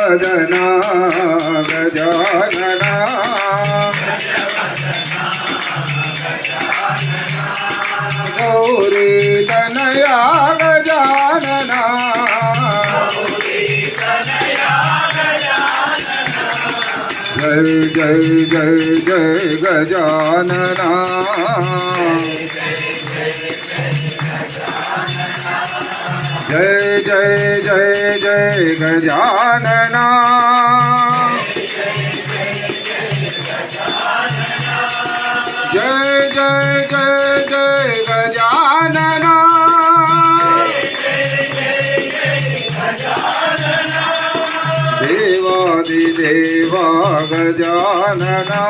गजवदना गजानना गौरी तनया गजानना जय जय जय जय गजानना जय जय जय जय गजानना जय जय जय जय गजानना देवादिदेवा गजानना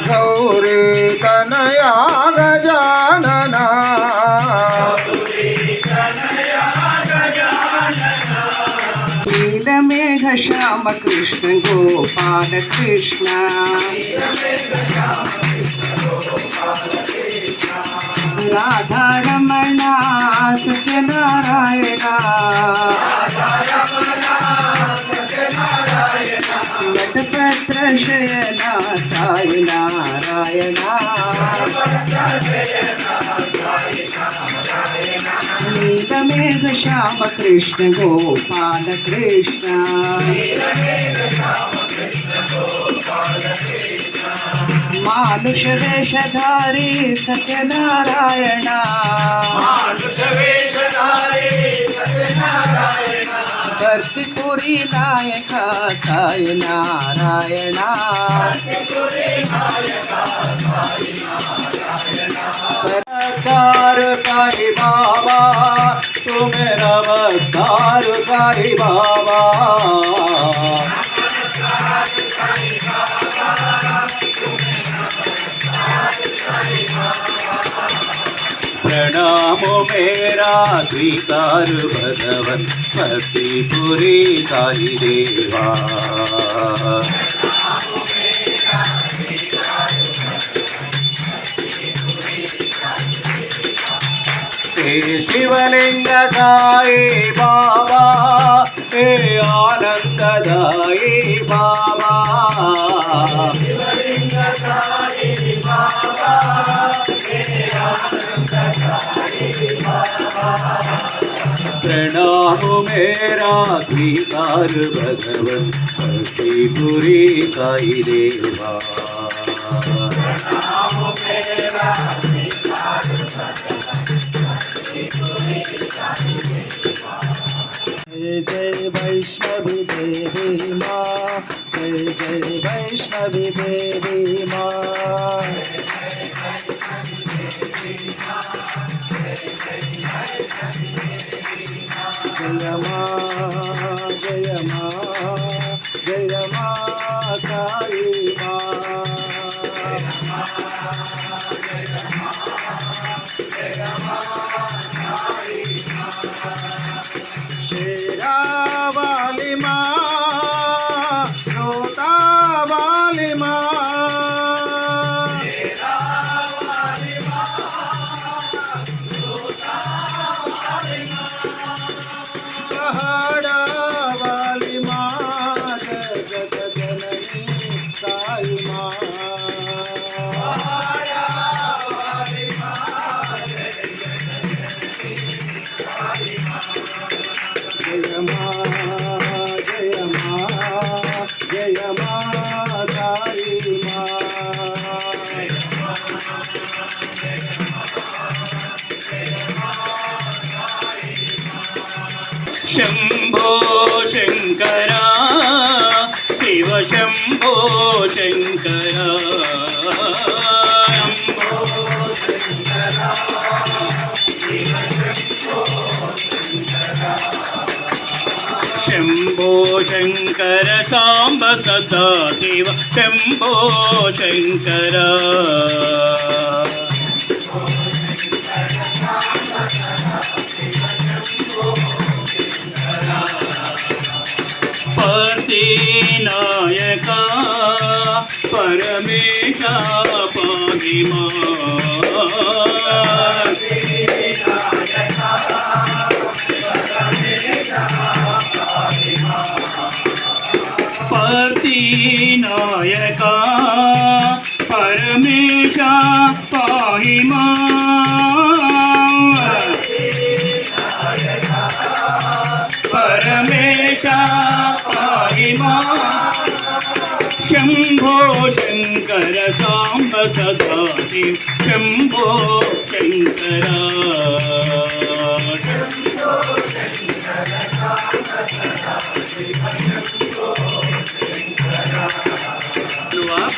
गौरी तनया गजानना नीलमेघ श्याम कृष्ण गोपाल कृष्ण राधा रमणा सत्यनारायण नटपत्र शयना साई नारायण नीलमेघ श्याम कृष्ण गोपाल कृष्ण मानुष वेशधारी सत्यनारायण भर्तिपुरी नायक साई नारायण वक्तार साई बाबा तू मेरा वक्तार साई बाबा प्रणाम मेरा स्वीकार भगवन भक्तिपुरी साई देवा हे शिवलिंग साई बाबा हे आनंददाई बाबा शिवलिंग साई बाबा प्रणाम मेरा स्वीकार भगवन भक्तिपुरी साई देवा जय जय वैष्णवी देवी माँ जय जय वैष्णवी देवी माँ जय माँ जय माँ जय माँ साई माँ शेरा वाली माँ रोता वाली माँ पहाड़ा वाली माँ जगत जननी साई माँ जय माँ जय माँ जय माँ साई माँ शंभो शंकरा शिव शंभो शंकरा शंभो शंकर सांब सदा शिव शंभो शंकर पति नायका परमेशा पाहि मां पतिनायका परमेशा पाहि मां परमेशा पाहि मां शंभो शंकर सांब सदा शिव शंभो शंकरा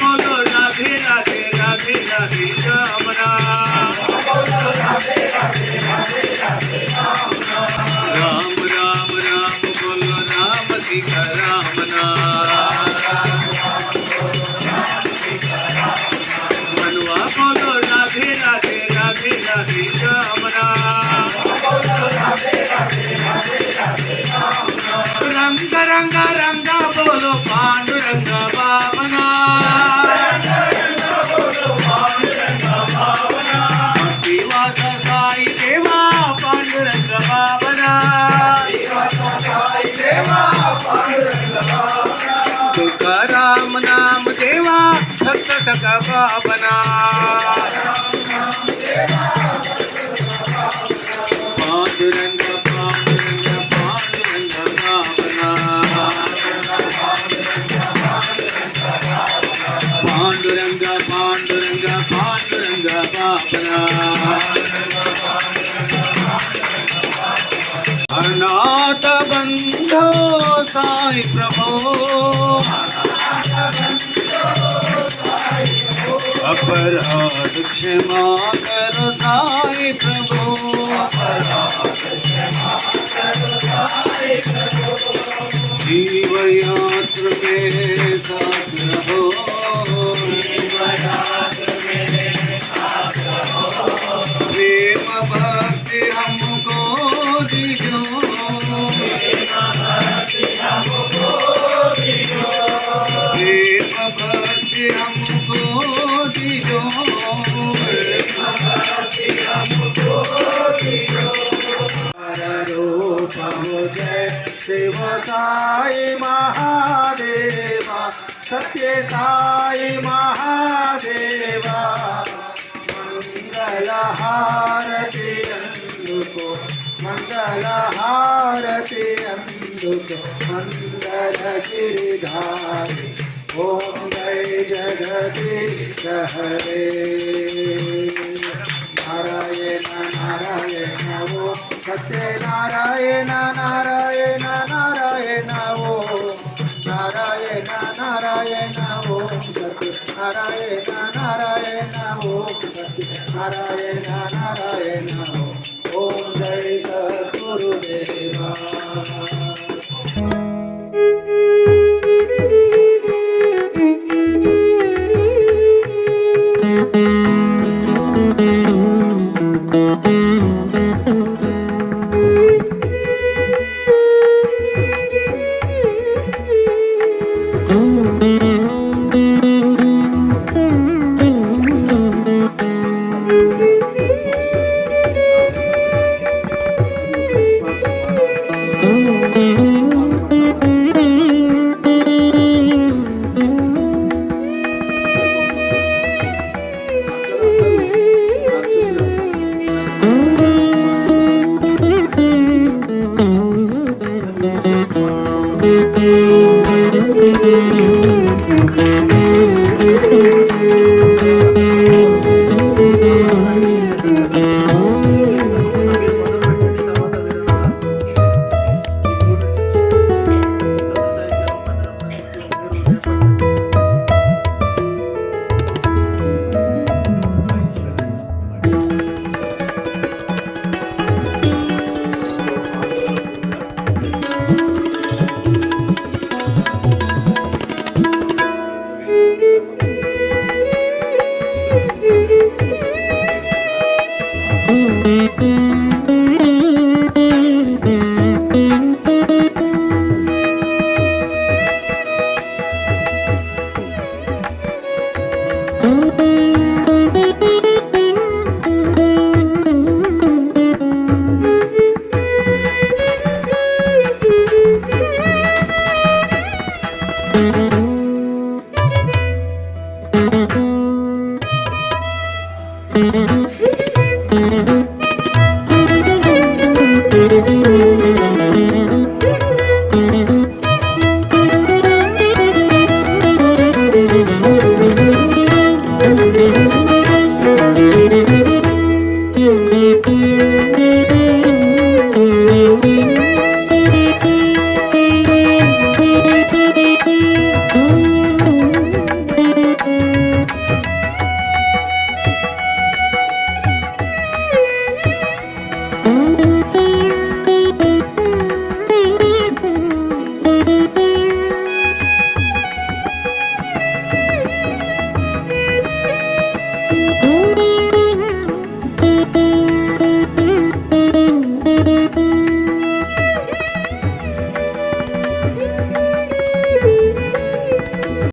बोलो राधे राधे राधे राधे राम राम राम राम राम बोलो राम सीता राम नाम मनवा बोलो राधे राधे राधे राधे राम राम रंग रंग रंगा बोलो पांडुरंग बाबना दिवास साई देवा पांडुरंग बाबना तुकाराम नाम देवा भक्त टका बाबना पांडुरंग पांडुरंग पांडुरंग बाबना पांडुरंग पांडुरंग पांडुरंग बाबना अनाथ बंधो साई प्रभो अपराध क्षमा करो साई प्रभु जीव यात्र में साथ रहो प्रेम भक्ति हमको दीजो प्रेम भक्ति हमको दीजो रूप जय शिव साई महादेवा सत्य साई महादेवा मंगल हारति अंदुको मंगल हारति अंदुको मंगल गिरिधारी ओम जय जगदीश हरे नारायण नारायण ओ सत्यनारायण नारायण नारायण ओ नारायण नारायण ओ सत्यनारायण नारायण ओ सत्यनारायण नारायण ओ ओम जय सद्गुरुदेवा